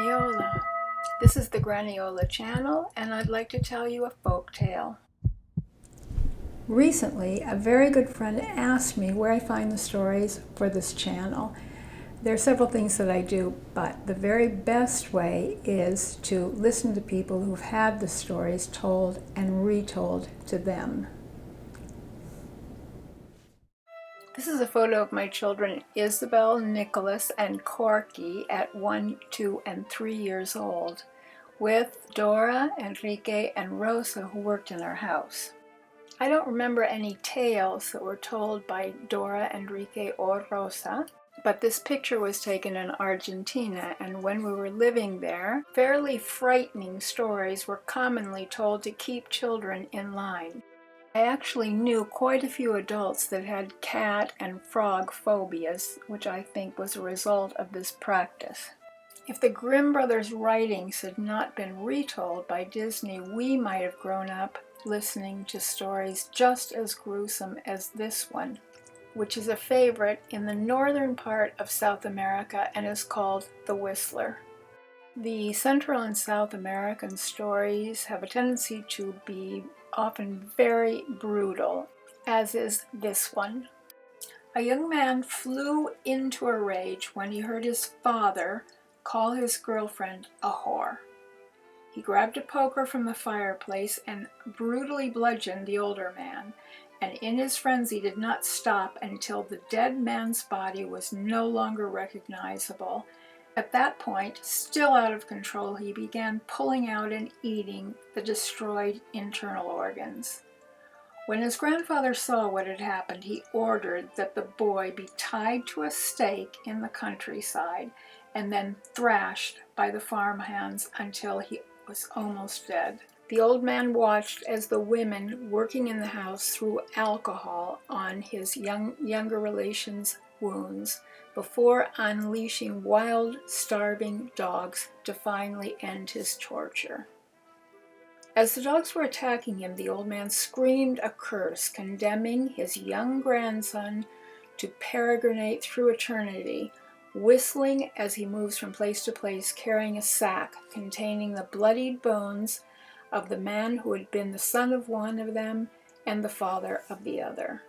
Graniola. This is the Graniola channel, and I'd like to tell you a folk tale. Recently, a very good friend asked me where I find the stories for this channel. There are several things that I do, but the very best way is to listen to people who've had the stories told and retold to them. This is a photo of my children Isabel, Nicholas, and Corky at 1, 2, and 3 years old, with Dora, Enrique, and Rosa, who worked in our house. I don't remember any tales that were told by Dora, Enrique, or Rosa, but this picture was taken in Argentina, and when we were living there, fairly frightening stories were commonly told to keep children in line. I actually knew quite a few adults that had cat and frog phobias, which I think was a result of this practice. If the Grimm brothers' writings had not been retold by Disney, we might have grown up listening to stories just as gruesome as this one, which is a favorite in the northern part of South America and is called The Whistler. The Central and South American stories have a tendency to be often very brutal, as is this one. A young man flew into a rage when he heard his father call his girlfriend a whore. He grabbed a poker from the fireplace and brutally bludgeoned the older man, and in his frenzy did not stop until the dead man's body was no longer recognizable. At that point, still out of control, he began pulling out and eating the destroyed internal organs. When his grandfather saw what had happened, he ordered that the boy be tied to a stake in the countryside and then thrashed by the farmhands until he was almost dead. The old man watched as the women working in the house threw alcohol on his younger relation's wounds before unleashing wild, starving dogs to finally end his torture. As the dogs were attacking him, the old man screamed a curse, condemning his young grandson to peregrinate through eternity, whistling as he moves from place to place, carrying a sack containing the bloodied bones of the man who had been the son of one of them and the father of the other.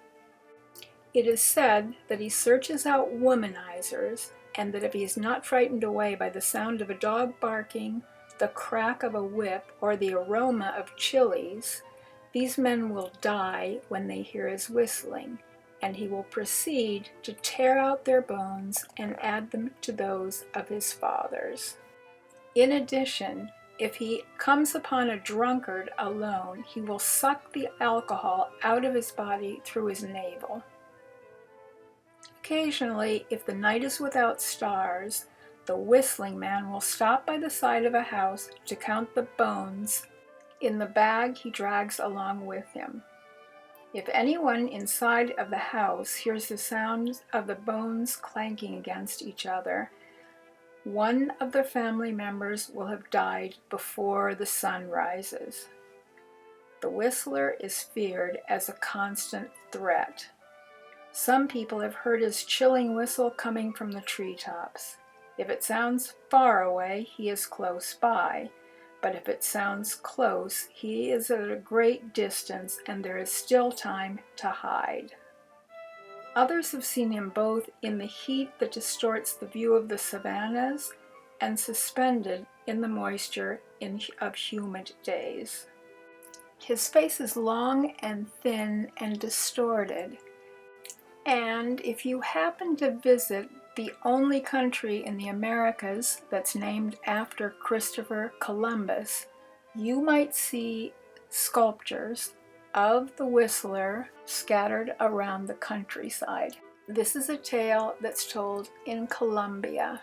It is said that he searches out womanizers, and that if he is not frightened away by the sound of a dog barking, the crack of a whip, or the aroma of chilies, these men will die when they hear his whistling, and he will proceed to tear out their bones and add them to those of his fathers. In addition, if he comes upon a drunkard alone, he will suck the alcohol out of his body through his navel. Occasionally, if the night is without stars, the whistling man will stop by the side of a house to count the bones in the bag he drags along with him. If anyone inside of the house hears the sounds of the bones clanking against each other, one of the family members will have died before the sun rises. The whistler is feared as a constant threat. Some people have heard his chilling whistle coming from the treetops. If it sounds far away, he is close by, but if it sounds close, he is at a great distance and there is still time to hide. Others have seen him both in the heat that distorts the view of the savannas and suspended in the moisture of humid days. His face is long and thin and distorted, and if you happen to visit the only country in the Americas that's named after Christopher Columbus, you might see sculptures of the whistler scattered around the countryside. This is a tale that's told in Colombia.